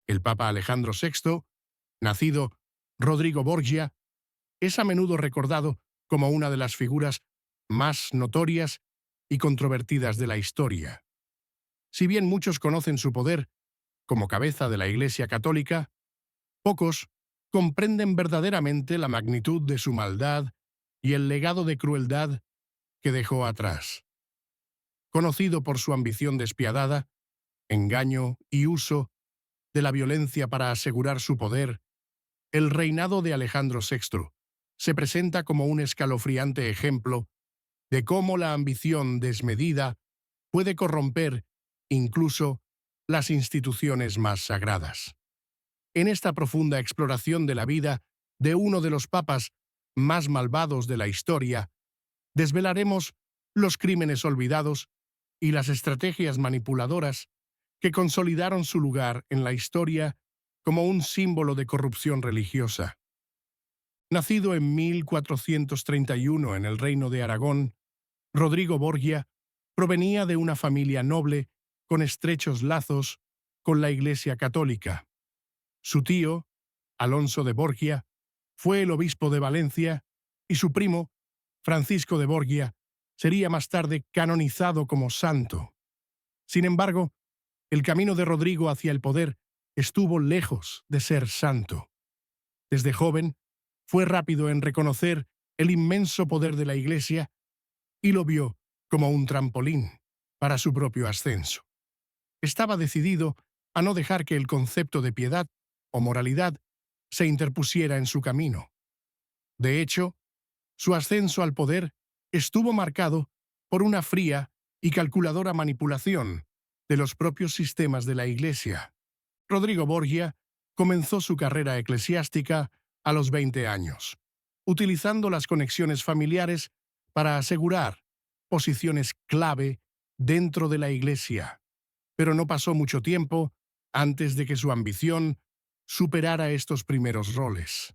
El Papa Alejandro VI, nacido Rodrigo Borgia, es a menudo recordado como una de las figuras más notorias y controvertidas de la historia. Si bien muchos conocen su poder como cabeza de la Iglesia Católica, pocos comprenden verdaderamente la magnitud de su maldad y el legado de crueldad que dejó atrás. Conocido por su ambición despiadada, engaño y uso de la violencia para asegurar su poder, el reinado de Alejandro VI se presenta como un escalofriante ejemplo de cómo la ambición desmedida puede corromper incluso las instituciones más sagradas. En esta profunda exploración de la vida de uno de los papas más malvados de la historia, desvelaremos los crímenes olvidados y las estrategias manipuladoras que consolidaron su lugar en la historia como un símbolo de corrupción religiosa. Nacido en 1431 en el Reino de Aragón, Rodrigo Borgia provenía de una familia noble con estrechos lazos con la Iglesia Católica. Su tío, Alonso de Borgia, fue el obispo de Valencia y su primo, Francisco de Borgia, sería más tarde canonizado como santo. Sin embargo, el camino de Rodrigo hacia el poder estuvo lejos de ser santo. Desde joven, fue rápido en reconocer el inmenso poder de la Iglesia y lo vio como un trampolín para su propio ascenso. Estaba decidido a no dejar que el concepto de piedad o moralidad se interpusiera en su camino. De hecho, su ascenso al poder estuvo marcado por una fría y calculadora manipulación de los propios sistemas de la Iglesia. Rodrigo Borgia comenzó su carrera eclesiástica a los 20 años, utilizando las conexiones familiares para asegurar posiciones clave dentro de la Iglesia. Pero no pasó mucho tiempo antes de que su ambición superara estos primeros roles.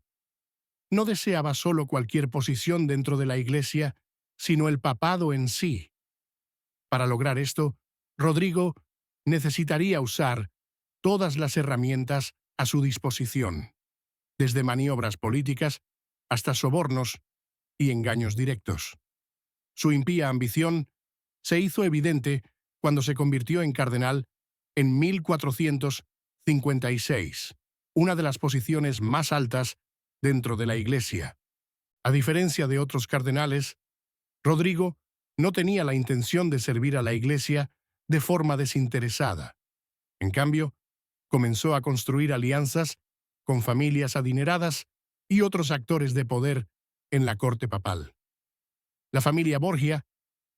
No deseaba solo cualquier posición dentro de la Iglesia, sino el papado en sí. Para lograr esto, Rodrigo necesitaría usar todas las herramientas a su disposición, desde maniobras políticas hasta sobornos y engaños directos. Su impía ambición se hizo evidente cuando se convirtió en cardenal en 1456, una de las posiciones más altas dentro de la Iglesia. A diferencia de otros cardenales, Rodrigo no tenía la intención de servir a la Iglesia de forma desinteresada. En cambio, comenzó a construir alianzas con familias adineradas y otros actores de poder en la corte papal. La familia Borgia,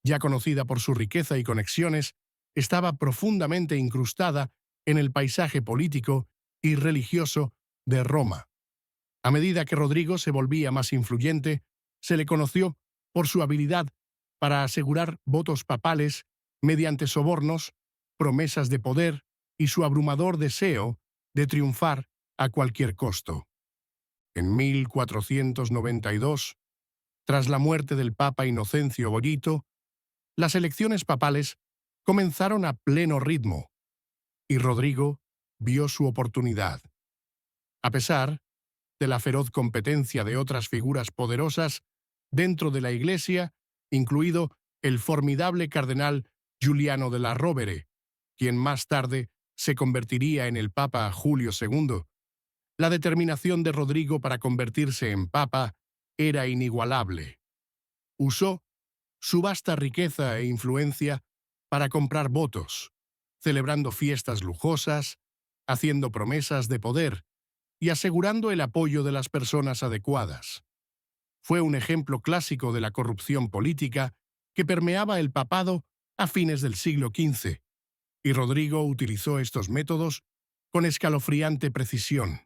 ya conocida por su riqueza y conexiones, estaba profundamente incrustada en el paisaje político y religioso de Roma. A medida que Rodrigo se volvía más influyente, se le conoció por su habilidad para asegurar votos papales mediante sobornos, promesas de poder y su abrumador deseo de triunfar a cualquier costo. En 1492, tras la muerte del Papa Inocencio Bollito, las elecciones papales comenzaron a pleno ritmo y Rodrigo vio su oportunidad. A pesar de la feroz competencia de otras figuras poderosas dentro de la Iglesia, incluido el formidable cardenal Giuliano della Rovere, quien más tarde se convertiría en el Papa Julio II. La determinación de Rodrigo para convertirse en Papa era inigualable. Usó su vasta riqueza e influencia para comprar votos, celebrando fiestas lujosas, haciendo promesas de poder y asegurando el apoyo de las personas adecuadas. Fue un ejemplo clásico de la corrupción política que permeaba el papado a fines del siglo XV, y Rodrigo utilizó estos métodos con escalofriante precisión.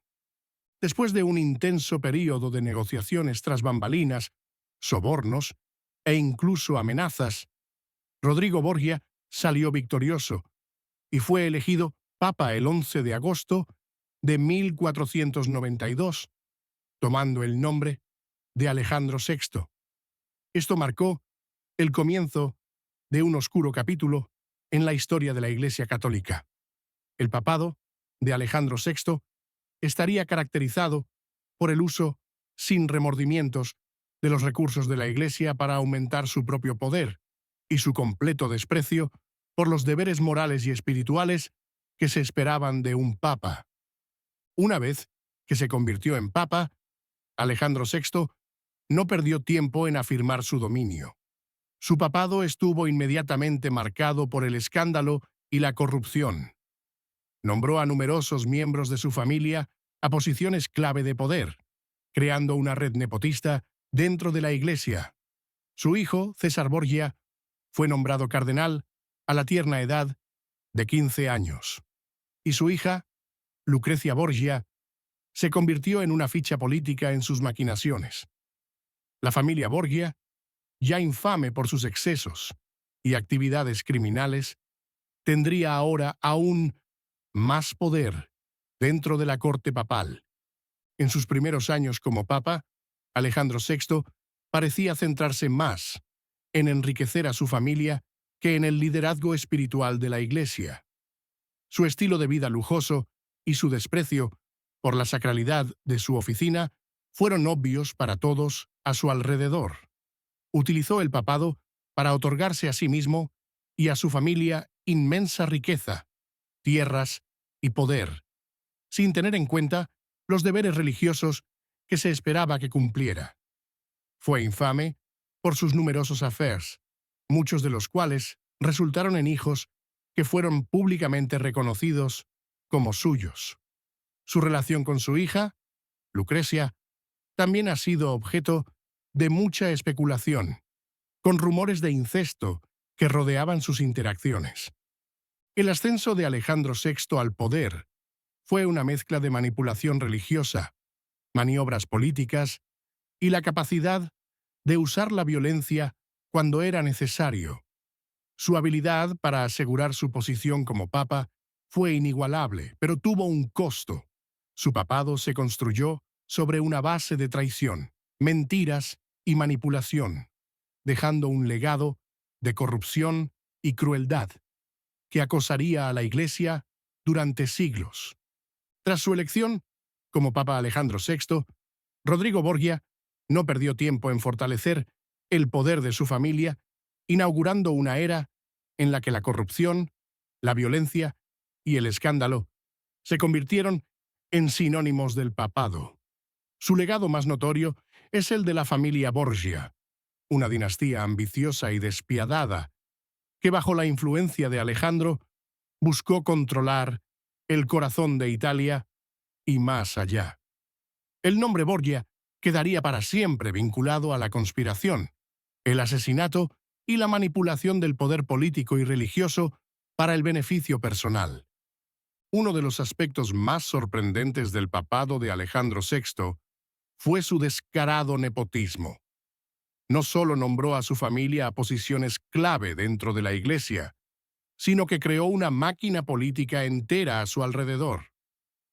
Después de un intenso período de negociaciones tras bambalinas, sobornos e incluso amenazas, Rodrigo Borgia salió victorioso y fue elegido Papa el 11 de agosto de 1492, tomando el nombre de Alejandro VI. Esto marcó el comienzo de un oscuro capítulo en la historia de la Iglesia Católica. El papado de Alejandro VI estaría caracterizado por el uso sin remordimientos de los recursos de la Iglesia para aumentar su propio poder y su completo desprecio por los deberes morales y espirituales que se esperaban de un papa. Una vez que se convirtió en papa, Alejandro VI no perdió tiempo en afirmar su dominio. Su papado estuvo inmediatamente marcado por el escándalo y la corrupción. Nombró a numerosos miembros de su familia a posiciones clave de poder, creando una red nepotista dentro de la Iglesia. Su hijo, César Borgia, fue nombrado cardenal a la tierna edad de 15 años, y su hija, Lucrecia Borgia, se convirtió en una ficha política en sus maquinaciones. La familia Borgia, ya infame por sus excesos y actividades criminales, tendría ahora aún más poder dentro de la corte papal. En sus primeros años como papa, Alejandro VI parecía centrarse más en enriquecer a su familia que en el liderazgo espiritual de la Iglesia. Su estilo de vida lujoso y su desprecio por la sacralidad de su oficina fueron obvios para todos a su alrededor. Utilizó el papado para otorgarse a sí mismo y a su familia inmensa riqueza, tierras y poder, sin tener en cuenta los deberes religiosos que se esperaba que cumpliera. Fue infame por sus numerosos affairs, muchos de los cuales resultaron en hijos que fueron públicamente reconocidos como suyos. Su relación con su hija, Lucrecia, también ha sido objeto de mucha especulación, con rumores de incesto que rodeaban sus interacciones. El ascenso de Alejandro VI al poder fue una mezcla de manipulación religiosa, maniobras políticas y la capacidad de usar la violencia cuando era necesario. Su habilidad para asegurar su posición como papa fue inigualable, pero tuvo un costo. Su papado se construyó sobre una base de traición, mentiras y manipulación, dejando un legado de corrupción y crueldad que acosaría a la Iglesia durante siglos. Tras su elección como Papa Alejandro VI, Rodrigo Borgia no perdió tiempo en fortalecer el poder de su familia, inaugurando una era en la que la corrupción, la violencia y el escándalo se convirtieron en sinónimos del papado. Su legado más notorio es el de la familia Borgia, una dinastía ambiciosa y despiadada que bajo la influencia de Alejandro buscó controlar el corazón de Italia y más allá. El nombre Borgia quedaría para siempre vinculado a la conspiración, el asesinato y la manipulación del poder político y religioso para el beneficio personal. Uno de los aspectos más sorprendentes del papado de Alejandro VI fue su descarado nepotismo. No solo nombró a su familia a posiciones clave dentro de la Iglesia, sino que creó una máquina política entera a su alrededor.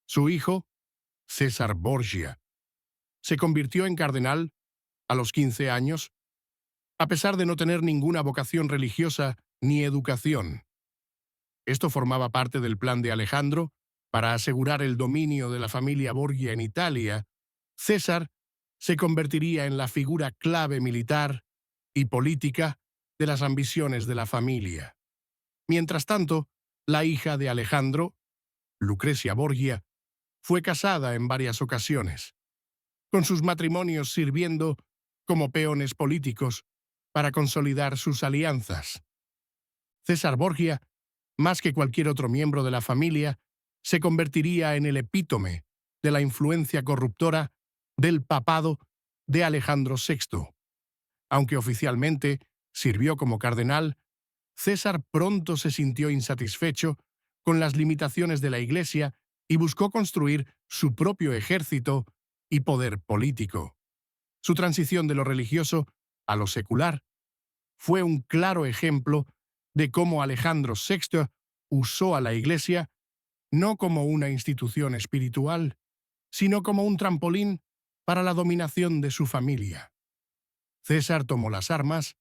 Su hijo, César Borgia, se convirtió en cardenal a los 15 años, a pesar de no tener ninguna vocación religiosa ni educación. Esto formaba parte del plan de Alejandro para asegurar el dominio de la familia Borgia en Italia. César se convertiría en la figura clave militar y política de las ambiciones de la familia. Mientras tanto, la hija de Alejandro, Lucrecia Borgia, fue casada en varias ocasiones, con sus matrimonios sirviendo como peones políticos para consolidar sus alianzas. César Borgia, más que cualquier otro miembro de la familia, se convertiría en el epítome de la influencia corruptora del papado de Alejandro VI. Aunque oficialmente sirvió como cardenal, César pronto se sintió insatisfecho con las limitaciones de la Iglesia y buscó construir su propio ejército y poder político. Su transición de lo religioso a lo secular fue un claro ejemplo de cómo Alejandro VI usó a la Iglesia no como una institución espiritual, sino como un trampolín para la dominación de su familia. César tomó las armas,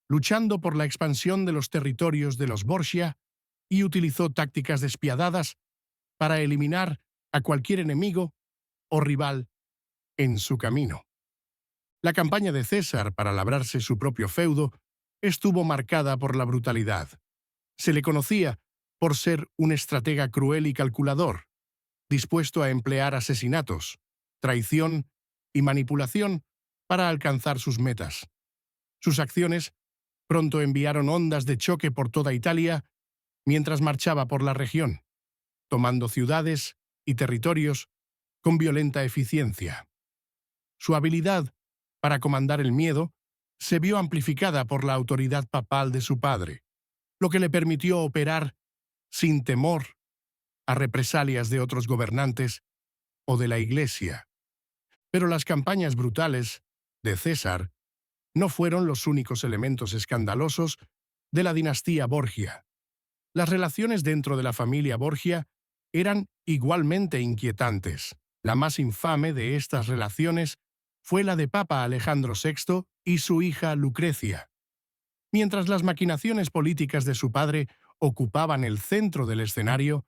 luchando por la expansión de los territorios de los Borgia, y utilizó tácticas despiadadas para eliminar a cualquier enemigo o rival en su camino. La campaña de César para labrarse su propio feudo estuvo marcada por la brutalidad. Se le conocía por ser un estratega cruel y calculador, dispuesto a emplear asesinatos, traición y manipulación para alcanzar sus metas. Sus acciones pronto enviaron ondas de choque por toda Italia mientras marchaba por la región, tomando ciudades y territorios con violenta eficiencia. Su habilidad para comandar el miedo se vio amplificada por la autoridad papal de su padre, lo que le permitió operar sin temor a represalias de otros gobernantes o de la Iglesia. Pero las campañas brutales de César no fueron los únicos elementos escandalosos de la dinastía Borgia. Las relaciones dentro de la familia Borgia eran igualmente inquietantes. La más infame de estas relaciones fue la de Papa Alejandro VI y su hija Lucrecia. Mientras las maquinaciones políticas de su padre ocupaban el centro del escenario,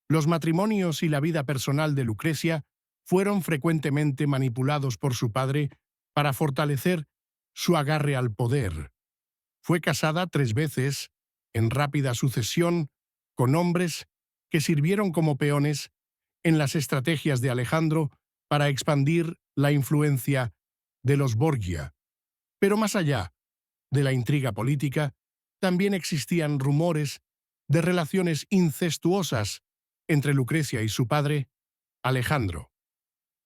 los matrimonios y la vida personal de Lucrecia fueron frecuentemente manipulados por su padre para fortalecer su agarre al poder. Fue casada 3 veces, en rápida sucesión, con hombres que sirvieron como peones en las estrategias de Alejandro para expandir la influencia de los Borgia. Pero más allá de la intriga política, también existían rumores de relaciones incestuosas entre Lucrecia y su padre, Alejandro.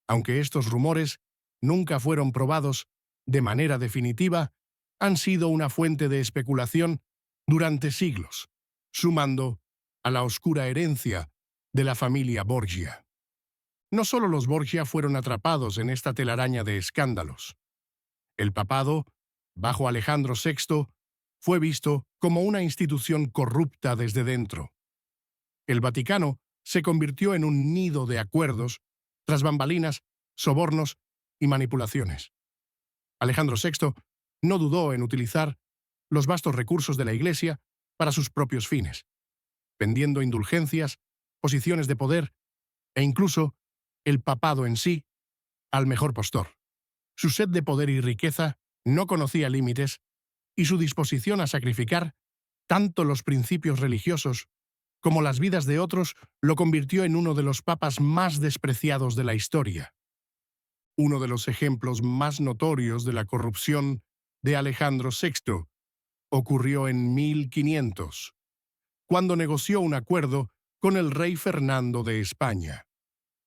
Aunque estos rumores nunca fueron probados de manera definitiva, han sido una fuente de especulación durante siglos, sumando a la oscura herencia de la familia Borgia. No solo los Borgia fueron atrapados en esta telaraña de escándalos. El papado, bajo Alejandro VI, fue visto como una institución corrupta desde dentro. El Vaticano se convirtió en un nido de acuerdos, tras bambalinas, sobornos y manipulaciones. Alejandro VI no dudó en utilizar los vastos recursos de la Iglesia para sus propios fines, vendiendo indulgencias, posiciones de poder e incluso el papado en sí al mejor postor. Su sed de poder y riqueza no conocía límites y su disposición a sacrificar tanto los principios religiosos como las vidas de otros lo convirtió en uno de los papas más despreciados de la historia. Uno de los ejemplos más notorios de la corrupción de Alejandro VI ocurrió en 1500, cuando negoció un acuerdo con el rey Fernando de España.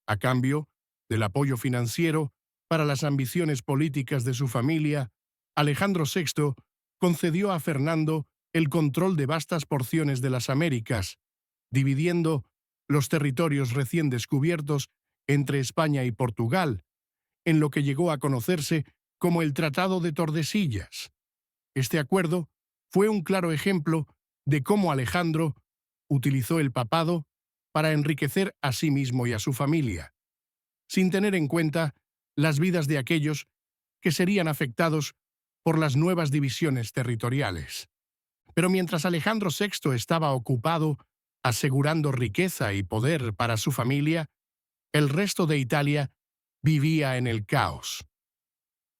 A cambio del apoyo financiero para las ambiciones políticas de su familia, Alejandro VI concedió a Fernando el control de vastas porciones de las Américas, dividiendo los territorios recién descubiertos entre España y Portugal, en lo que llegó a conocerse como el Tratado de Tordesillas. Este acuerdo fue un claro ejemplo de cómo Alejandro utilizó el papado para enriquecer a sí mismo y a su familia, sin tener en cuenta las vidas de aquellos que serían afectados por las nuevas divisiones territoriales. Pero mientras Alejandro VI estaba ocupado asegurando riqueza y poder para su familia, el resto de Italia vivía en el caos.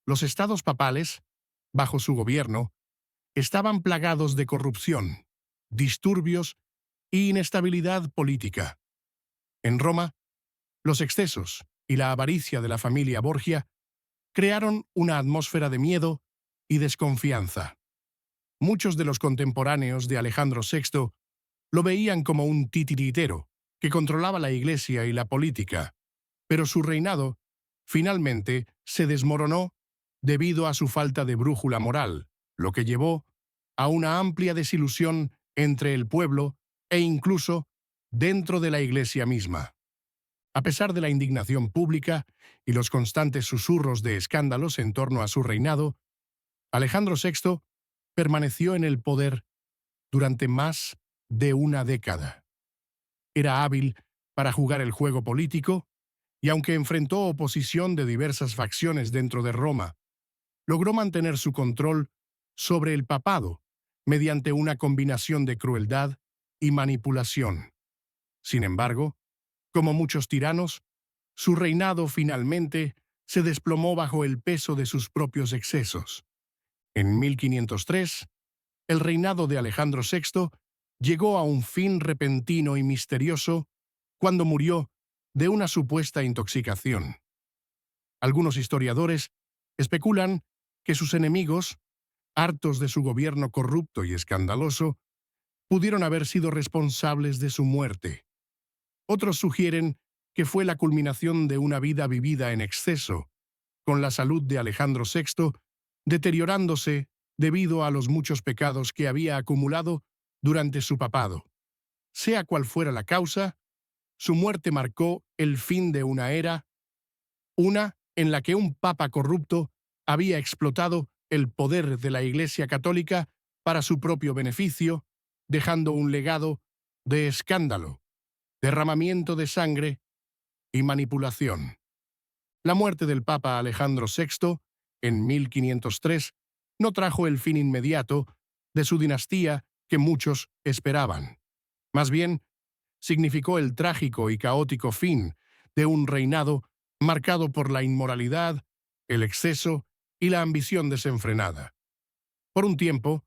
Los estados papales, bajo su gobierno, estaban plagados de corrupción, disturbios e inestabilidad política. En Roma, los excesos y la avaricia de la familia Borgia crearon una atmósfera de miedo y desconfianza. Muchos de los contemporáneos de Alejandro VI lo veían como un titiritero que controlaba la Iglesia y la política, pero su reinado finalmente se desmoronó debido a su falta de brújula moral, lo que llevó a una amplia desilusión entre el pueblo e incluso dentro de la Iglesia misma. A pesar de la indignación pública y los constantes susurros de escándalos en torno a su reinado, Alejandro VI permaneció en el poder durante más de una década. Era hábil para jugar el juego político y, aunque enfrentó oposición de diversas facciones dentro de Roma, logró mantener su control sobre el papado mediante una combinación de crueldad y manipulación. Sin embargo, Como muchos tiranos, su reinado finalmente se desplomó bajo el peso de sus propios excesos. En 1503, el reinado de Alejandro VI llegó a un fin repentino y misterioso cuando murió de una supuesta intoxicación. Algunos historiadores especulan que sus enemigos, hartos de su gobierno corrupto y escandaloso, pudieron haber sido responsables de su muerte. Otros sugieren que fue la culminación de una vida vivida en exceso, con la salud de Alejandro VI deteriorándose debido a los muchos pecados que había acumulado durante su papado. Sea cual fuera la causa, su muerte marcó el fin de una era, una en la que un papa corrupto había explotado el poder de la Iglesia Católica para su propio beneficio, dejando un legado de escándalo, derramamiento de sangre y manipulación. La muerte del Papa Alejandro VI, en 1503, no trajo el fin inmediato de su dinastía que muchos esperaban. Más bien, significó el trágico y caótico fin de un reinado marcado por la inmoralidad, el exceso y la ambición desenfrenada. Por un tiempo,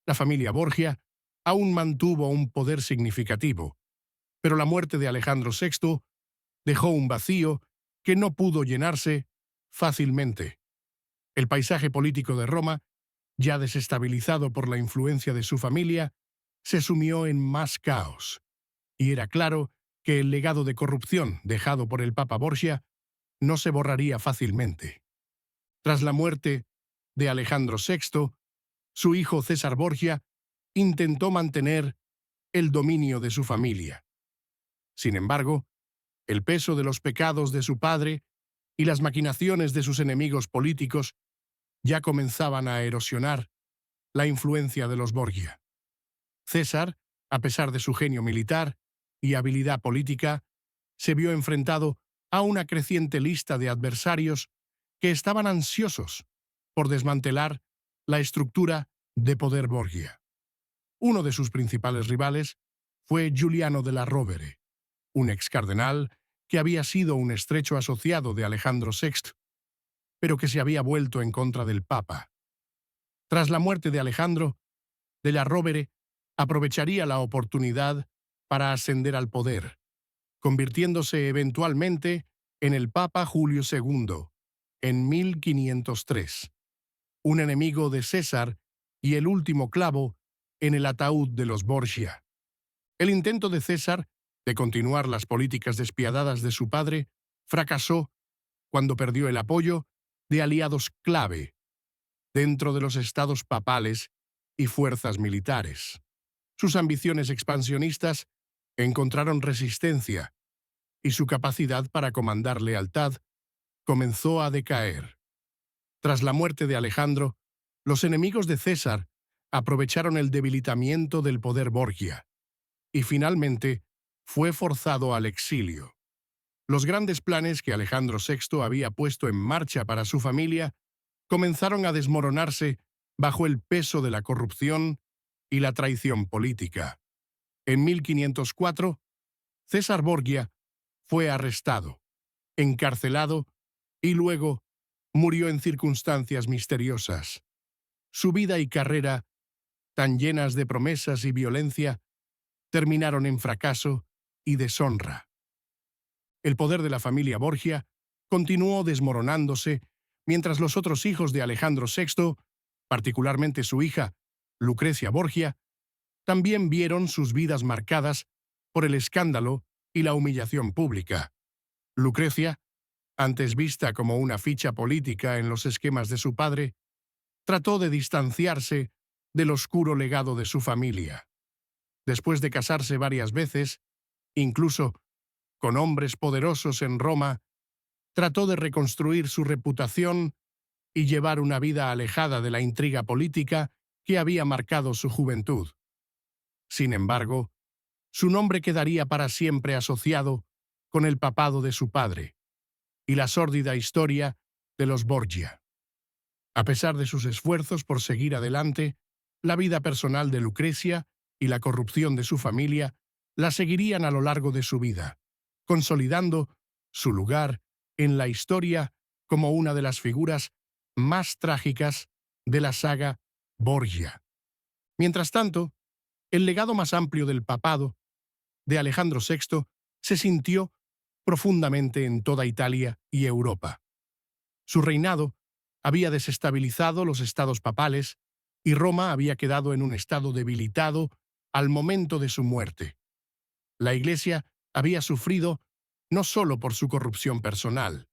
la familia Borgia aún mantuvo un poder significativo, pero la muerte de Alejandro VI dejó un vacío que no pudo llenarse fácilmente. El paisaje político de Roma, ya desestabilizado por la influencia de su familia, se sumió en más caos, y era claro que el legado de corrupción dejado por el Papa Borgia no se borraría fácilmente. Tras la muerte de Alejandro VI, su hijo César Borgia intentó mantener el dominio de su familia. Sin embargo, el peso de los pecados de su padre y las maquinaciones de sus enemigos políticos ya comenzaban a erosionar la influencia de los Borgia. César, a pesar de su genio militar y habilidad política, se vio enfrentado a una creciente lista de adversarios que estaban ansiosos por desmantelar la estructura de poder Borgia. Uno de sus principales rivales fue Giuliano della Rovere, un ex cardenal que había sido un estrecho asociado de Alejandro VI, pero que se había vuelto en contra del Papa. Tras la muerte de Alejandro, della Rovere aprovecharía la oportunidad para ascender al poder, convirtiéndose eventualmente en el Papa Julio II, en 1503, un enemigo de César y el último clavo en el ataúd de los Borgia. El intento de César de continuar las políticas despiadadas de su padre fracasó cuando perdió el apoyo de aliados clave dentro de los estados papales y fuerzas militares. Sus ambiciones expansionistas encontraron resistencia y su capacidad para comandar lealtad comenzó a decaer. Tras la muerte de Alejandro, los enemigos de César aprovecharon el debilitamiento del poder Borgia y finalmente fue forzado al exilio. Los grandes planes que Alejandro VI había puesto en marcha para su familia comenzaron a desmoronarse bajo el peso de la corrupción y la traición política. En 1504, César Borgia fue arrestado, encarcelado y luego murió en circunstancias misteriosas. Su vida y carrera, tan llenas de promesas y violencia, terminaron en fracaso y deshonra. El poder de la familia Borgia continuó desmoronándose mientras los otros hijos de Alejandro VI, particularmente su hija, Lucrecia Borgia, también vieron sus vidas marcadas por el escándalo y la humillación pública. Lucrecia, antes vista como una ficha política en los esquemas de su padre, trató de distanciarse del oscuro legado de su familia. Después de casarse varias veces, incluso con hombres poderosos en Roma, trató de reconstruir su reputación y llevar una vida alejada de la intriga política que había marcado su juventud. Sin embargo, su nombre quedaría para siempre asociado con el papado de su padre y la sórdida historia de los Borgia. A pesar de sus esfuerzos por seguir adelante, la vida personal de Lucrecia y la corrupción de su familia la seguirían a lo largo de su vida. consolidando su lugar en la historia como una de las figuras más trágicas de la saga Borgia. Mientras tanto, el legado más amplio del papado de Alejandro VI se sintió profundamente en toda Italia y Europa. Su reinado había desestabilizado los estados papales y Roma había quedado en un estado debilitado al momento de su muerte. La Iglesia había sufrido no solo por su corrupción personal,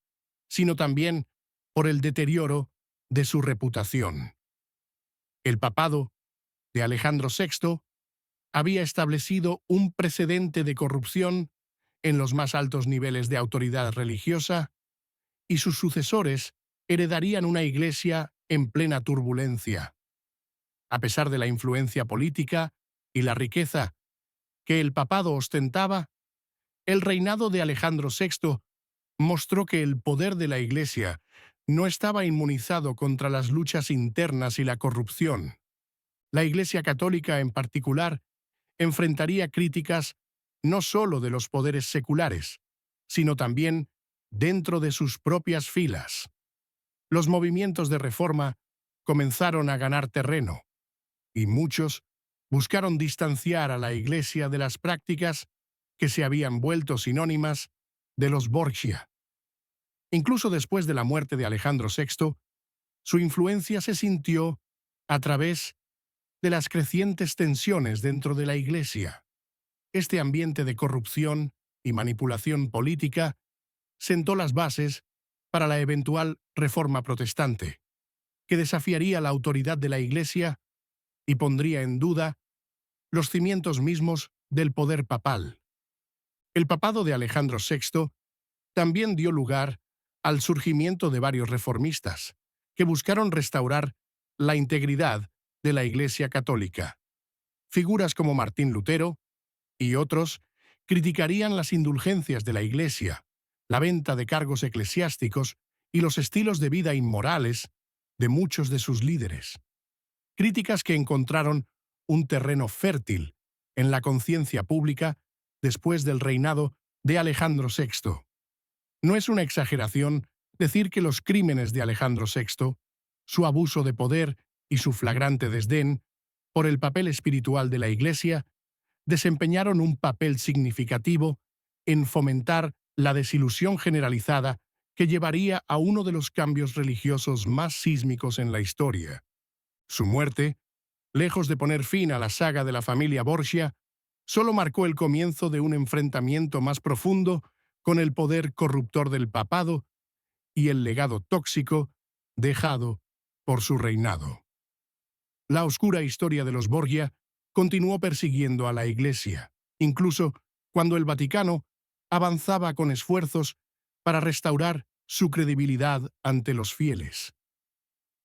sino también por el deterioro de su reputación. El papado de Alejandro VI había establecido un precedente de corrupción en los más altos niveles de autoridad religiosa y sus sucesores heredarían una iglesia en plena turbulencia. A pesar de la influencia política y la riqueza que el papado ostentaba, el reinado de Alejandro VI mostró que el poder de la iglesia no estaba inmunizado contra las luchas internas y la corrupción. La Iglesia Católica en particular enfrentaría críticas no solo de los poderes seculares, sino también dentro de sus propias filas. Los movimientos de reforma comenzaron a ganar terreno, y muchos buscaron distanciar a la Iglesia de las prácticas que se habían vuelto sinónimas de los Borgia. Incluso después de la muerte de Alejandro VI, su influencia se sintió a través de las crecientes tensiones dentro de la Iglesia. Este ambiente de corrupción y manipulación política sentó las bases para la eventual reforma protestante, que desafiaría la autoridad de la Iglesia y pondría en duda los cimientos mismos del poder papal. El papado de Alejandro VI también dio lugar al surgimiento de varios reformistas, que buscaron restaurar la integridad de la Iglesia Católica. Figuras como Martín Lutero y otros criticarían las indulgencias de la Iglesia, la venta de cargos eclesiásticos y los estilos de vida inmorales de muchos de sus líderes. Críticas que encontraron un terreno fértil en la conciencia pública después del reinado de Alejandro VI. No es una exageración decir que los crímenes de Alejandro VI, su abuso de poder y su flagrante desdén por el papel espiritual de la Iglesia, desempeñaron un papel significativo en fomentar la desilusión generalizada que llevaría a uno de los cambios religiosos más sísmicos en la historia. Su muerte, lejos de poner fin a la saga de la familia Borgia, solo marcó el comienzo de un enfrentamiento más profundo con el poder corruptor del papado y el legado tóxico dejado por su reinado. La oscura historia de los Borgia continuó persiguiendo a la Iglesia, incluso cuando el Vaticano avanzaba con esfuerzos para restaurar su credibilidad ante los fieles.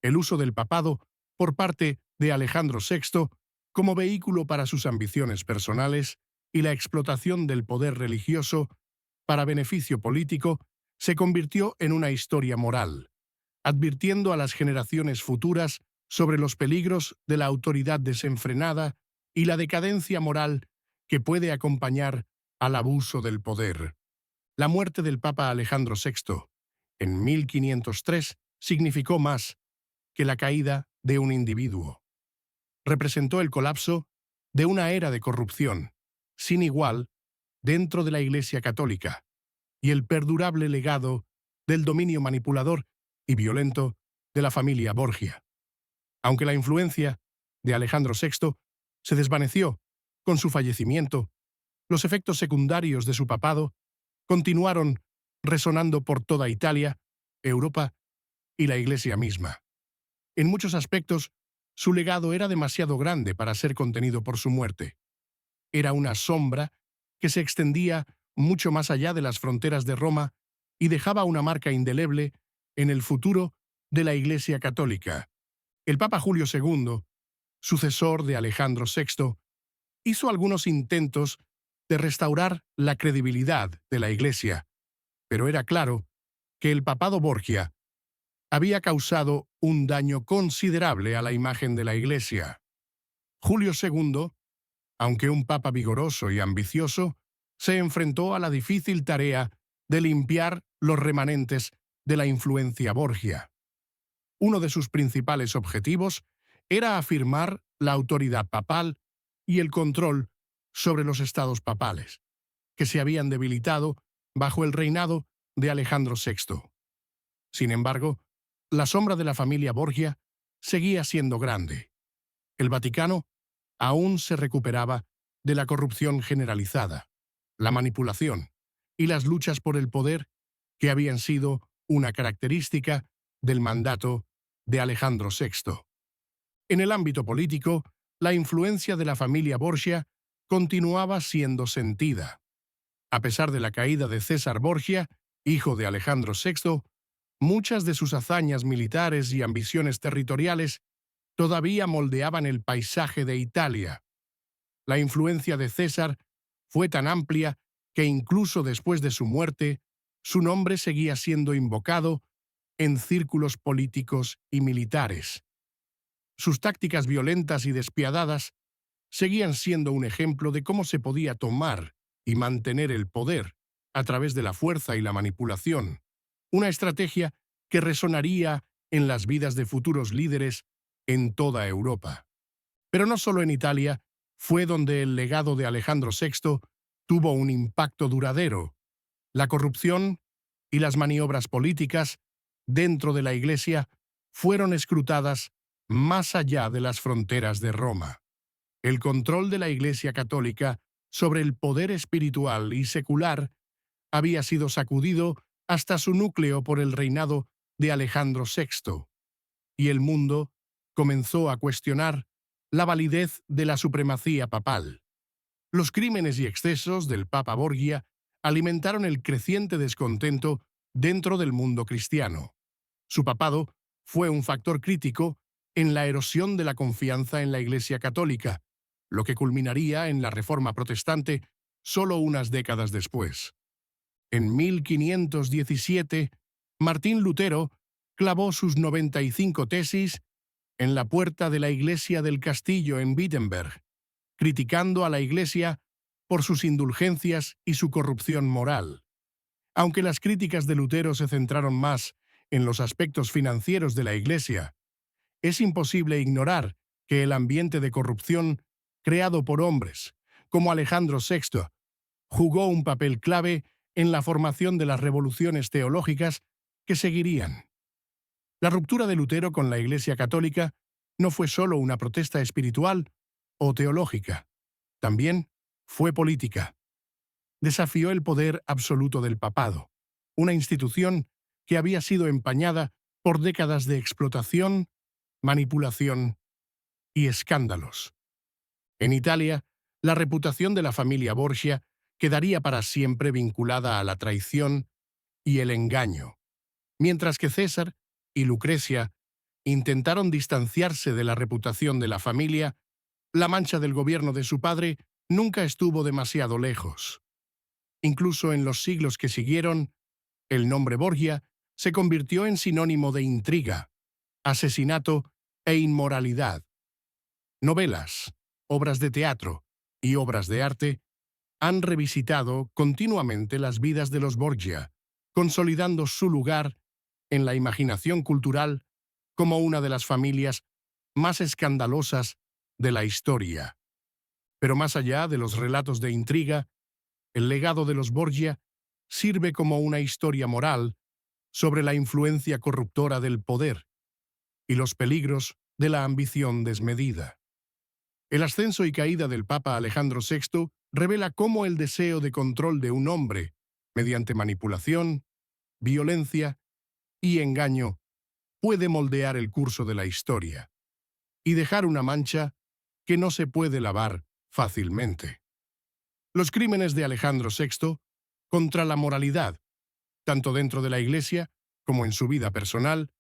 El uso del papado por parte de Alejandro VI como vehículo para sus ambiciones personales y la explotación del poder religioso para beneficio político se convirtió en una historia moral, advirtiendo a las generaciones futuras sobre los peligros de la autoridad desenfrenada y la decadencia moral que puede acompañar al abuso del poder. La muerte del Papa Alejandro VI en 1503 significó más que la caída de un individuo. Representó el colapso de una era de corrupción sin igual dentro de la Iglesia Católica y el perdurable legado del dominio manipulador y violento de la familia Borgia. Aunque la influencia de Alejandro VI se desvaneció con su fallecimiento, los efectos secundarios de su papado continuaron resonando por toda Italia, Europa y la Iglesia misma. En muchos aspectos, su legado era demasiado grande para ser contenido por su muerte. Era una sombra que se extendía mucho más allá de las fronteras de Roma y dejaba una marca indeleble en el futuro de la Iglesia Católica. El Papa Julio II, sucesor de Alejandro VI, hizo algunos intentos de restaurar la credibilidad de la Iglesia, pero era claro que el papado Borgia había causado un daño considerable a la imagen de la Iglesia. Julio II, aunque un papa vigoroso y ambicioso, se enfrentó a la difícil tarea de limpiar los remanentes de la influencia Borgia. Uno de sus principales objetivos era afirmar la autoridad papal y el control sobre los estados papales, que se habían debilitado bajo el reinado de Alejandro VI. Sin embargo, la sombra de la familia Borgia seguía siendo grande. El Vaticano aún se recuperaba de la corrupción generalizada, la manipulación y las luchas por el poder que habían sido una característica del mandato de Alejandro VI. En el ámbito político, la influencia de la familia Borgia continuaba siendo sentida. A pesar de la caída de César Borgia, hijo de Alejandro VI, muchas de sus hazañas militares y ambiciones territoriales todavía moldeaban el paisaje de Italia. La influencia de César fue tan amplia que incluso después de su muerte, su nombre seguía siendo invocado en círculos políticos y militares. Sus tácticas violentas y despiadadas seguían siendo un ejemplo de cómo se podía tomar y mantener el poder a través de la fuerza y la manipulación, una estrategia que resonaría en las vidas de futuros líderes en toda Europa. Pero no solo en Italia fue donde el legado de Alejandro VI tuvo un impacto duradero. La corrupción y las maniobras políticas dentro de la Iglesia fueron escrutadas más allá de las fronteras de Roma. El control de la Iglesia católica sobre el poder espiritual y secular había sido sacudido hasta su núcleo por el reinado de Alejandro VI, y el mundo comenzó a cuestionar la validez de la supremacía papal. Los crímenes y excesos del Papa Borgia alimentaron el creciente descontento dentro del mundo cristiano. Su papado fue un factor crítico en la erosión de la confianza en la Iglesia católica, lo que culminaría en la Reforma protestante solo unas décadas después. En 1517, Martín Lutero clavó sus 95 tesis en la puerta de la iglesia del castillo en Wittenberg, criticando a la Iglesia por sus indulgencias y su corrupción moral. Aunque las críticas de Lutero se centraron más en los aspectos financieros de la Iglesia, es imposible ignorar que el ambiente de corrupción creado por hombres, como Alejandro VI, jugó un papel clave en la formación de las revoluciones teológicas que seguirían. La ruptura de Lutero con la Iglesia católica no fue solo una protesta espiritual o teológica, también fue política. Desafió el poder absoluto del papado, una institución que había sido empañada por décadas de explotación, manipulación y escándalos. En Italia, la reputación de la familia Borgia quedaría para siempre vinculada a la traición y el engaño, mientras que César y Lucrecia intentaron distanciarse de la reputación de la familia. La mancha del gobierno de su padre nunca estuvo demasiado lejos. Incluso en los siglos que siguieron, el nombre Borgia se convirtió en sinónimo de intriga, asesinato e inmoralidad. Novelas, obras de teatro y obras de arte han revisitado continuamente las vidas de los Borgia, consolidando su lugar en la imaginación cultural como una de las familias más escandalosas de la historia. Pero más allá de los relatos de intriga, el legado de los Borgia sirve como una historia moral sobre la influencia corruptora del poder y los peligros de la ambición desmedida. El ascenso y caída del Papa Alejandro VI revela cómo el deseo de control de un hombre, mediante manipulación, violencia y engaño, puede moldear el curso de la historia y dejar una mancha que no se puede lavar fácilmente. Los crímenes de Alejandro VI contra la moralidad, tanto dentro de la Iglesia como en su vida personal,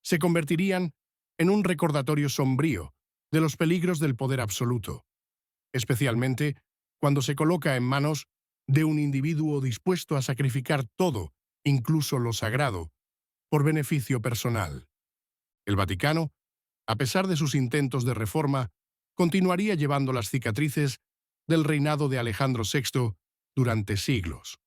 se convertirían en un recordatorio sombrío de los peligros del poder absoluto, especialmente cuando se coloca en manos de un individuo dispuesto a sacrificar todo, incluso lo sagrado, por beneficio personal. El Vaticano, a pesar de sus intentos de reforma, continuaría llevando las cicatrices del reinado de Alejandro VI durante siglos.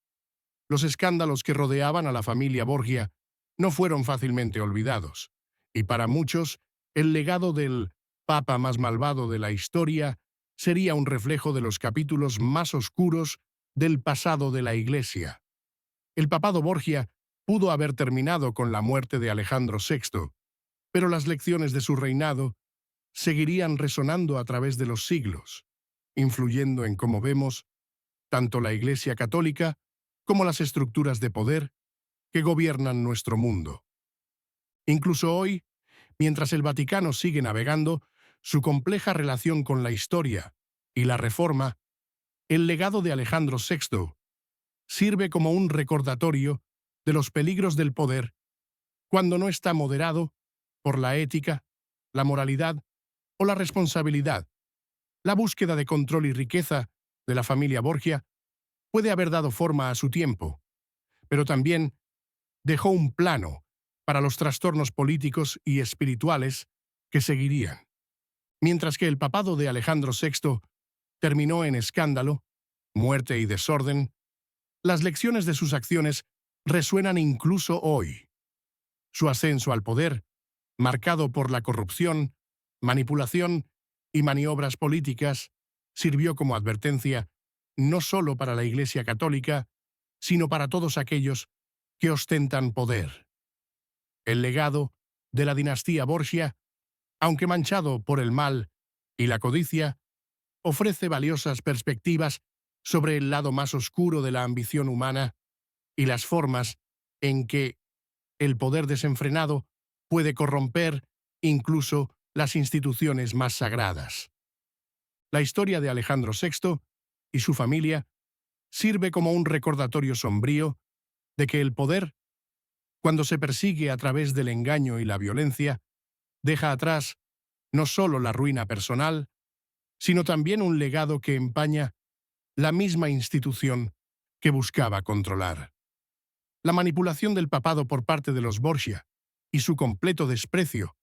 Los escándalos que rodeaban a la familia Borgia no fueron fácilmente olvidados, y para muchos, el legado del papa más malvado de la historia sería un reflejo de los capítulos más oscuros del pasado de la Iglesia. El papado Borgia pudo haber terminado con la muerte de Alejandro VI, pero las lecciones de su reinado seguirían resonando a través de los siglos, influyendo en cómo vemos tanto la Iglesia católica como las estructuras de poder que gobiernan nuestro mundo. Incluso hoy, mientras el Vaticano sigue navegando su compleja relación con la historia y la reforma, el legado de Alejandro VI sirve como un recordatorio de los peligros del poder cuando no está moderado por la ética, la moralidad o la responsabilidad. La búsqueda de control y riqueza de la familia Borgia puede haber dado forma a su tiempo, pero también dejó un plano para los trastornos políticos y espirituales que seguirían. Mientras que el papado de Alejandro VI terminó en escándalo, muerte y desorden, las lecciones de sus acciones resuenan incluso hoy. Su ascenso al poder, marcado por la corrupción, manipulación y maniobras políticas, sirvió como advertencia no solo para la Iglesia católica, sino para todos aquellos que ostentan poder. El legado de la dinastía Borgia, aunque manchado por el mal y la codicia, ofrece valiosas perspectivas sobre el lado más oscuro de la ambición humana y las formas en que el poder desenfrenado puede corromper incluso las instituciones más sagradas. La historia de Alejandro VI y su familia sirve como un recordatorio sombrío de que el poder, cuando se persigue a través del engaño y la violencia, deja atrás no solo la ruina personal, sino también un legado que empaña la misma institución que buscaba controlar. La manipulación del papado por parte de los Borgia y su completo desprecio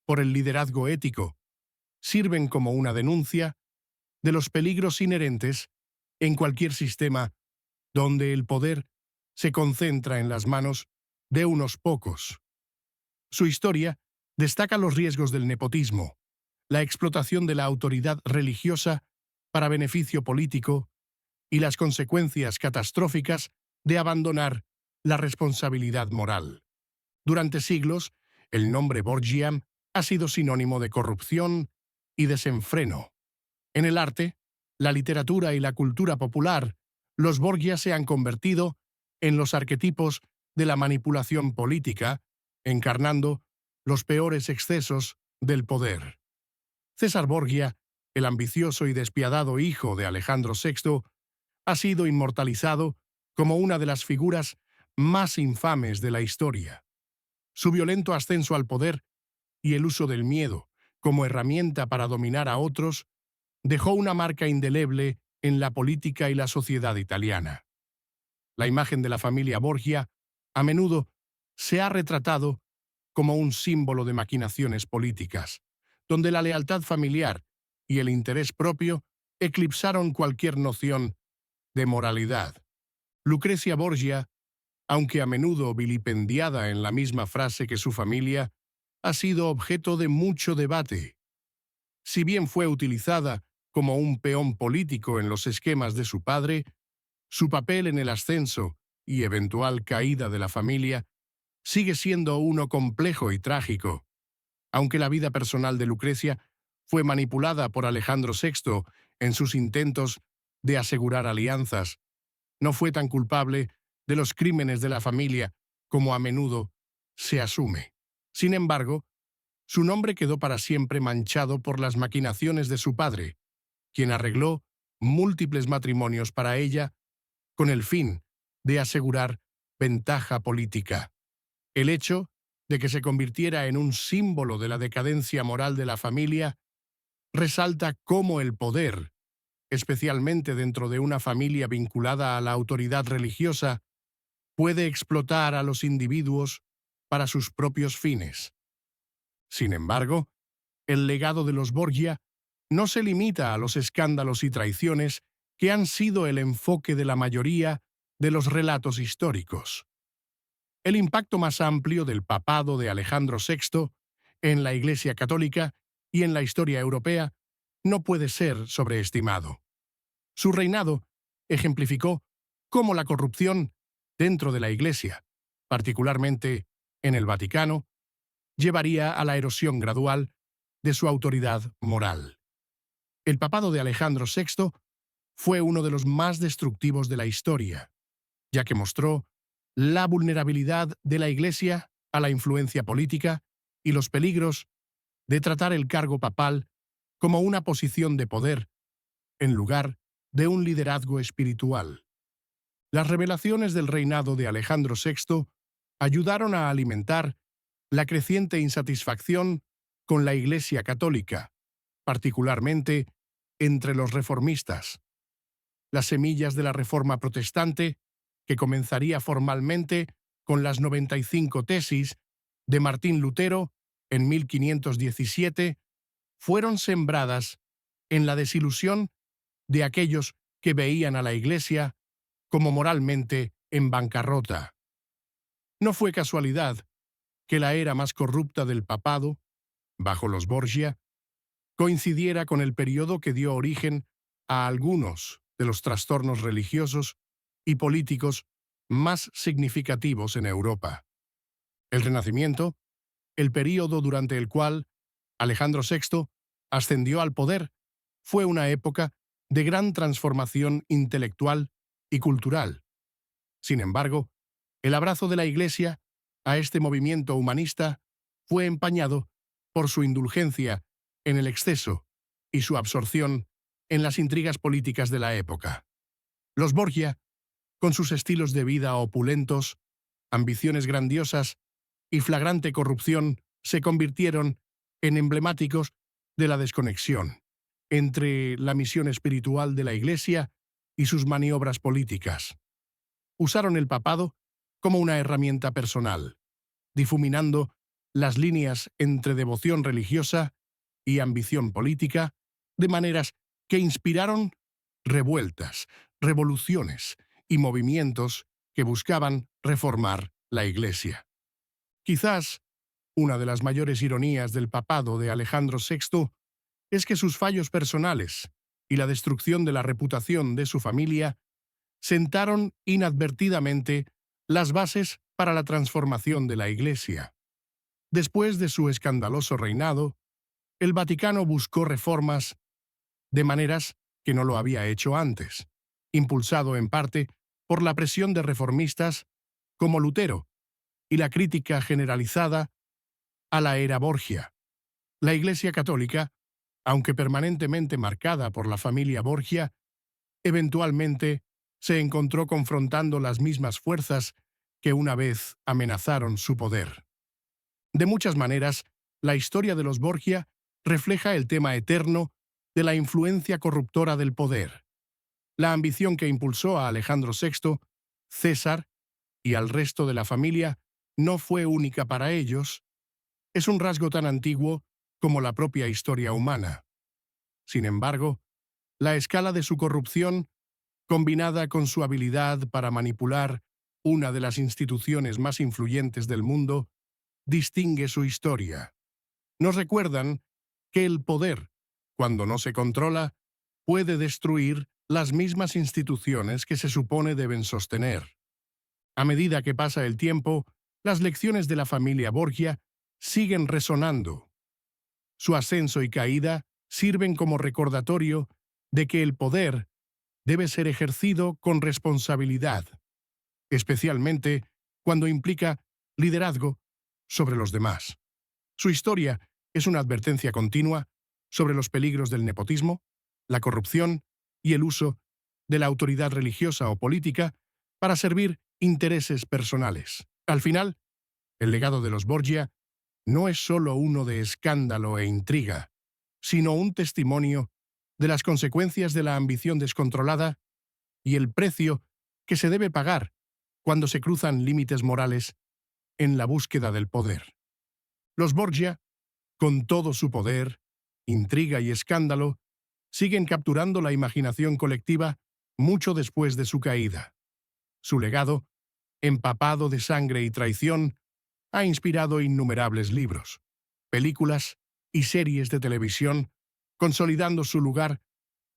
por el liderazgo ético sirven como una denuncia de los peligros inherentes en cualquier sistema donde el poder se concentra en las manos de unos pocos. Su historia destaca los riesgos del nepotismo, la explotación de la autoridad religiosa para beneficio político y las consecuencias catastróficas de abandonar la responsabilidad moral. Durante siglos, el nombre Borgia ha sido sinónimo de corrupción y desenfreno. En el arte, la literatura y la cultura popular, los Borgia se han convertido en los arquetipos de la manipulación política, encarnando los peores excesos del poder. César Borgia, el ambicioso y despiadado hijo de Alejandro VI, ha sido inmortalizado como una de las figuras más infames de la historia. Su violento ascenso al poder y el uso del miedo como herramienta para dominar a otros dejó una marca indeleble en la política y la sociedad italiana. La imagen de la familia Borgia a menudo se ha retratado como un símbolo de maquinaciones políticas, donde la lealtad familiar y el interés propio eclipsaron cualquier noción de moralidad. Lucrecia Borgia, aunque a menudo vilipendiada en la misma frase que su familia, ha sido objeto de mucho debate. Si bien fue utilizada como un peón político en los esquemas de su padre, su papel en el ascenso y eventual caída de la familia sigue siendo uno complejo y trágico. Aunque la vida personal de Lucrecia fue manipulada por Alejandro VI en sus intentos de asegurar alianzas, no fue tan culpable de los crímenes de la familia como a menudo se asume. Sin embargo, su nombre quedó para siempre manchado por las maquinaciones de su padre, quien arregló múltiples matrimonios para ella con el fin de asegurar ventaja política. El hecho de que se convirtiera en un símbolo de la decadencia moral de la familia resalta cómo el poder, especialmente dentro de una familia vinculada a la autoridad religiosa, puede explotar a los individuos para sus propios fines. Sin embargo, el legado de los Borgia no se limita a los escándalos y traiciones que han sido el enfoque de la mayoría de los relatos históricos. El impacto más amplio del papado de Alejandro VI en la Iglesia Católica y en la historia europea no puede ser sobreestimado. Su reinado ejemplificó cómo la corrupción dentro de la Iglesia, particularmente en el Vaticano, llevaría a la erosión gradual de su autoridad moral. El papado de Alejandro VI fue uno de los más destructivos de la historia, ya que mostró la vulnerabilidad de la Iglesia a la influencia política y los peligros de tratar el cargo papal como una posición de poder en lugar de un liderazgo espiritual. Las revelaciones del reinado de Alejandro VI ayudaron a alimentar la creciente insatisfacción con la Iglesia Católica, particularmente entre los reformistas. Las semillas de la Reforma Protestante, que comenzaría formalmente con las 95 tesis de Martín Lutero en 1517, fueron sembradas en la desilusión de aquellos que veían a la Iglesia como moralmente en bancarrota. No fue casualidad que la era más corrupta del papado, bajo los Borgia, coincidiera con el periodo que dio origen a algunos de los trastornos religiosos y políticos más significativos en Europa. El Renacimiento, el período durante el cual Alejandro VI ascendió al poder, fue una época de gran transformación intelectual y cultural. Sin embargo, el abrazo de la Iglesia a este movimiento humanista fue empañado por su indulgencia en el exceso y su absorción en las intrigas políticas de la época. Los Borgia, con sus estilos de vida opulentos, ambiciones grandiosas y flagrante corrupción, se convirtieron en emblemáticos de la desconexión entre la misión espiritual de la Iglesia y sus maniobras políticas. Usaron el papado como una herramienta personal, difuminando las líneas entre devoción religiosa y ambición política, de maneras que inspiraron revueltas, revoluciones y movimientos que buscaban reformar la Iglesia. Quizás una de las mayores ironías del papado de Alejandro VI es que sus fallos personales y la destrucción de la reputación de su familia sentaron inadvertidamente las bases para la transformación de la Iglesia. Después de su escandaloso reinado, el Vaticano buscó reformas de maneras que no lo había hecho antes, impulsado en parte por la presión de reformistas como Lutero y la crítica generalizada a la era Borgia. La Iglesia Católica, aunque permanentemente marcada por la familia Borgia, eventualmente se encontró confrontando las mismas fuerzas que una vez amenazaron su poder. De muchas maneras, la historia de los Borgia refleja el tema eterno de la influencia corruptora del poder. La ambición que impulsó a Alejandro VI, César y al resto de la familia no fue única para ellos. Es un rasgo tan antiguo como la propia historia humana. Sin embargo, la escala de su corrupción, combinada con su habilidad para manipular una de las instituciones más influyentes del mundo, distingue su historia. Nos recuerdan que el poder, cuando no se controla, puede destruir las mismas instituciones que se supone deben sostener. A medida que pasa el tiempo, las lecciones de la familia Borgia siguen resonando. Su ascenso y caída sirven como recordatorio de que el poder debe ser ejercido con responsabilidad, especialmente cuando implica liderazgo sobre los demás. Su historia es una advertencia continua sobre los peligros del nepotismo, la corrupción y el uso de la autoridad religiosa o política para servir intereses personales. Al final, el legado de los Borgia no es solo uno de escándalo e intriga, sino un testimonio de las consecuencias de la ambición descontrolada y el precio que se debe pagar cuando se cruzan límites morales en la búsqueda del poder. Los Borgia, con todo su poder, intriga y escándalo, siguen capturando la imaginación colectiva mucho después de su caída. Su legado, empapado de sangre y traición, ha inspirado innumerables libros, películas y series de televisión, consolidando su lugar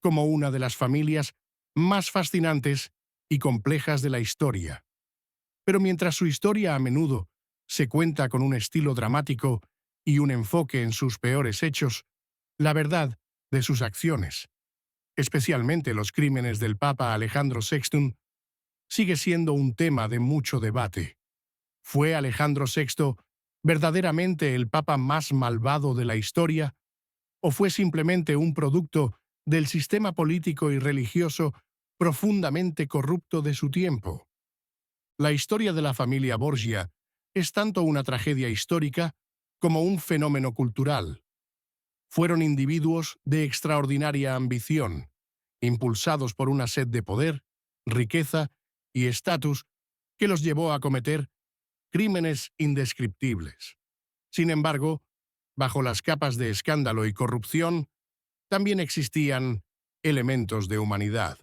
como una de las familias más fascinantes y complejas de la historia. Pero mientras su historia a menudo se cuenta con un estilo dramático y un enfoque en sus peores hechos, la verdad de sus acciones, especialmente los crímenes del Papa Alejandro VI, sigue siendo un tema de mucho debate. ¿Fue Alejandro VI verdaderamente el papa más malvado de la historia? ¿O fue simplemente un producto del sistema político y religioso profundamente corrupto de su tiempo? La historia de la familia Borgia es tanto una tragedia histórica como un fenómeno cultural. Fueron individuos de extraordinaria ambición, impulsados por una sed de poder, riqueza y estatus que los llevó a cometer crímenes indescriptibles. Sin embargo, bajo las capas de escándalo y corrupción, también existían elementos de humanidad.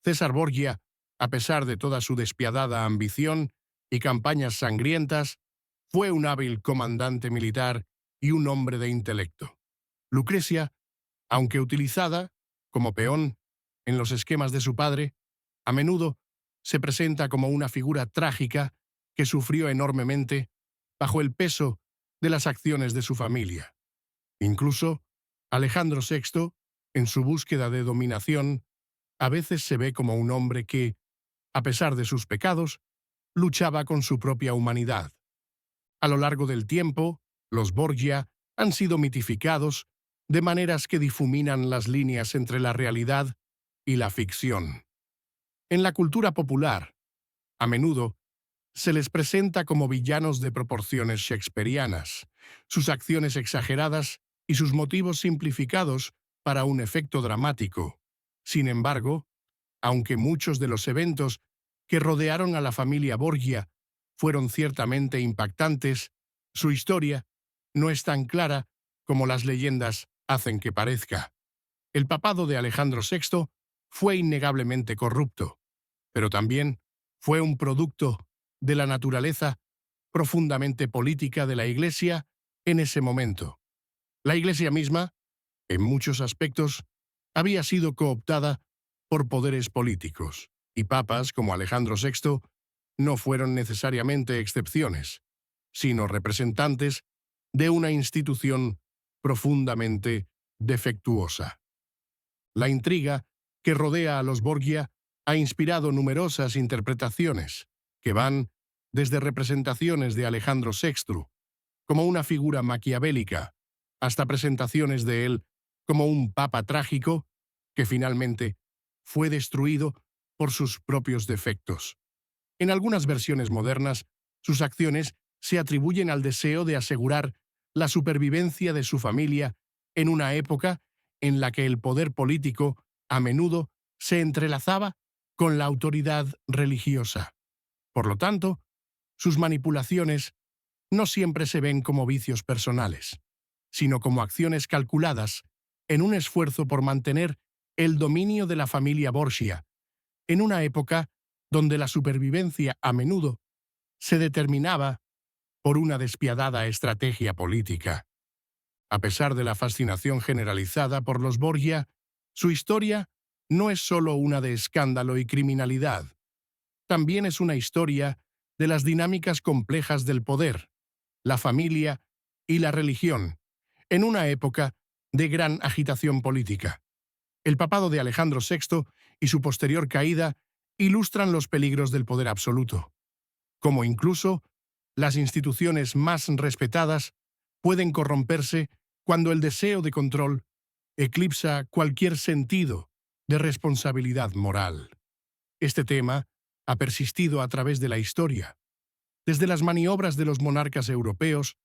César Borgia, a pesar de toda su despiadada ambición y campañas sangrientas, fue un hábil comandante militar y un hombre de intelecto. Lucrecia, aunque utilizada como peón en los esquemas de su padre, a menudo se presenta como una figura trágica que sufrió enormemente bajo el peso de las acciones de su familia. Incluso, Alejandro VI, en su búsqueda de dominación, a veces se ve como un hombre que, a pesar de sus pecados, luchaba con su propia humanidad. A lo largo del tiempo, los Borgia han sido mitificados de maneras que difuminan las líneas entre la realidad y la ficción. En la cultura popular, a menudo, se les presenta como villanos de proporciones shakespearianas, sus acciones exageradas y sus motivos simplificados para un efecto dramático. Sin embargo, aunque muchos de los eventos que rodearon a la familia Borgia fueron ciertamente impactantes, su historia no es tan clara como las leyendas hacen que parezca. El papado de Alejandro VI fue innegablemente corrupto, pero también fue un producto de la naturaleza profundamente política de la Iglesia en ese momento. La Iglesia misma, en muchos aspectos, había sido cooptada por poderes políticos, y papas como Alejandro VI no fueron necesariamente excepciones, sino representantes de una institución profundamente defectuosa. La intriga que rodea a los Borgia ha inspirado numerosas interpretaciones, que van desde representaciones de Alejandro VI como una figura maquiavélica, hasta presentaciones de él como un papa trágico que finalmente fue destruido por sus propios defectos. En algunas versiones modernas, sus acciones se atribuyen al deseo de asegurar la supervivencia de su familia en una época en la que el poder político a menudo se entrelazaba con la autoridad religiosa. Por lo tanto, sus manipulaciones no siempre se ven como vicios personales, sino como acciones calculadas en un esfuerzo por mantener el dominio de la familia Borgia, en una época donde la supervivencia a menudo se determinaba por una despiadada estrategia política. A pesar de la fascinación generalizada por los Borgia, su historia no es solo una de escándalo y criminalidad. También es una historia de las dinámicas complejas del poder, la familia y la religión, en una época de gran agitación política. El papado de Alejandro VI y su posterior caída ilustran los peligros del poder absoluto, como incluso las instituciones más respetadas pueden corromperse cuando el deseo de control eclipsa cualquier sentido de responsabilidad moral. Este tema ha persistido a través de la historia, desde las maniobras de los monarcas europeos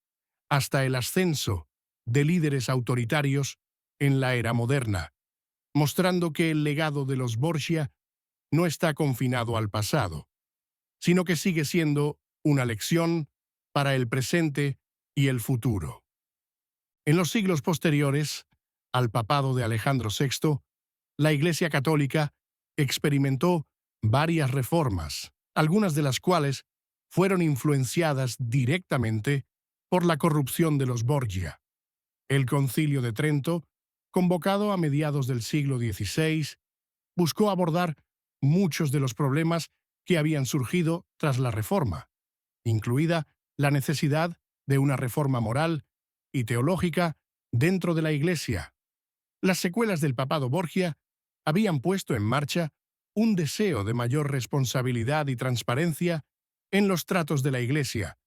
hasta el ascenso de líderes autoritarios en la era moderna, mostrando que el legado de los Borgia no está confinado al pasado, sino que sigue siendo una lección para el presente y el futuro. En los siglos posteriores al papado de Alejandro VI, la Iglesia Católica experimentó varias reformas, algunas de las cuales fueron influenciadas directamente por la corrupción de los Borgia. El Concilio de Trento, convocado a mediados del siglo XVI, buscó abordar muchos de los problemas que habían surgido tras la Reforma, incluida la necesidad de una reforma moral y teológica dentro de la Iglesia. Las secuelas del papado Borgia habían puesto en marcha un deseo de mayor responsabilidad y transparencia en los tratos de la Iglesia,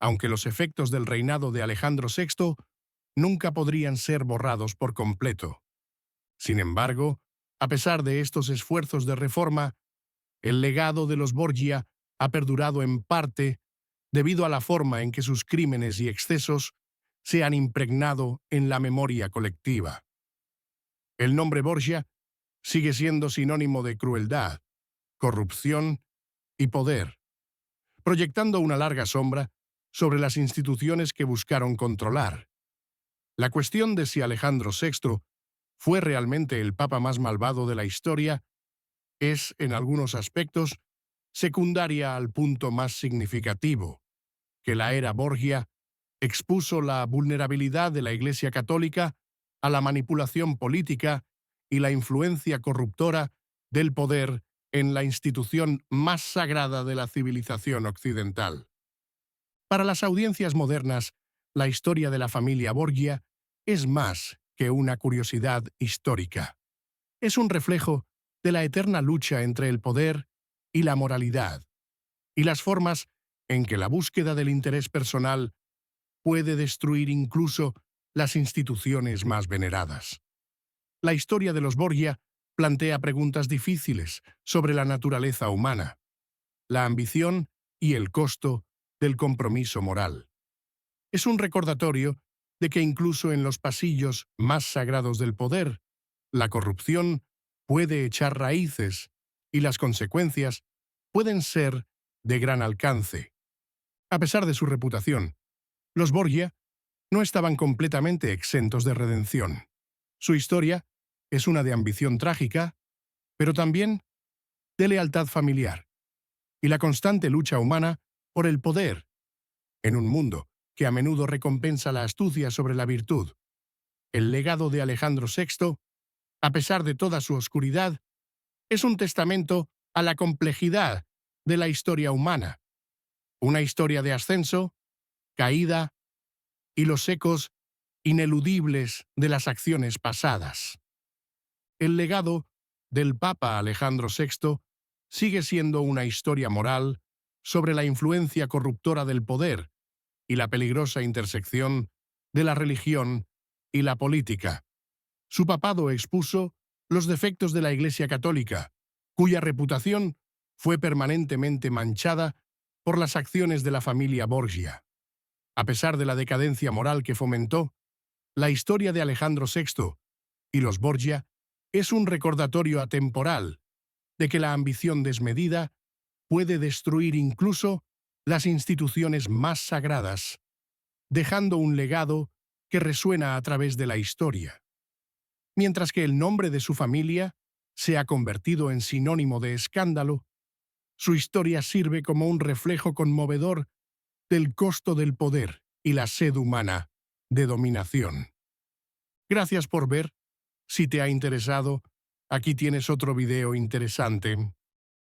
aunque los efectos del reinado de Alejandro VI nunca podrían ser borrados por completo. Sin embargo, a pesar de estos esfuerzos de reforma, el legado de los Borgia ha perdurado en parte debido a la forma en que sus crímenes y excesos se han impregnado en la memoria colectiva. El nombre Borgia sigue siendo sinónimo de crueldad, corrupción y poder, proyectando una larga sombra sobre las instituciones que buscaron controlar. La cuestión de si Alejandro VI fue realmente el papa más malvado de la historia es, en algunos aspectos, secundaria al punto más significativo, que la era Borgia expuso la vulnerabilidad de la Iglesia Católica a la manipulación política y la influencia corruptora del poder en la institución más sagrada de la civilización occidental. Para las audiencias modernas, la historia de la familia Borgia es más que una curiosidad histórica. Es un reflejo de la eterna lucha entre el poder y la moralidad, y las formas en que la búsqueda del interés personal puede destruir incluso las instituciones más veneradas. La historia de los Borgia plantea preguntas difíciles sobre la naturaleza humana, la ambición y el costo del compromiso moral. Es un recordatorio de que incluso en los pasillos más sagrados del poder, la corrupción puede echar raíces y las consecuencias pueden ser de gran alcance. A pesar de su reputación, los Borgia no estaban completamente exentos de redención. Su historia es una de ambición trágica, pero también de lealtad familiar y la constante lucha humana por el poder en un mundo que a menudo recompensa la astucia sobre la virtud. El legado de Alejandro VI, a pesar de toda su oscuridad, es un testamento a la complejidad de la historia humana, una historia de ascenso, caída y los ecos ineludibles de las acciones pasadas. El legado del Papa Alejandro VI sigue siendo una historia moral sobre la influencia corruptora del poder y la peligrosa intersección de la religión y la política. Su papado expuso los defectos de la Iglesia Católica, cuya reputación fue permanentemente manchada por las acciones de la familia Borgia. A pesar de la decadencia moral que fomentó, la historia de Alejandro VI y los Borgia es un recordatorio atemporal de que la ambición desmedida puede destruir incluso las instituciones más sagradas, dejando un legado que resuena a través de la historia. Mientras que el nombre de su familia se ha convertido en sinónimo de escándalo, su historia sirve como un reflejo conmovedor del costo del poder y la sed humana de dominación. Gracias por ver. Si te ha interesado, aquí tienes otro video interesante.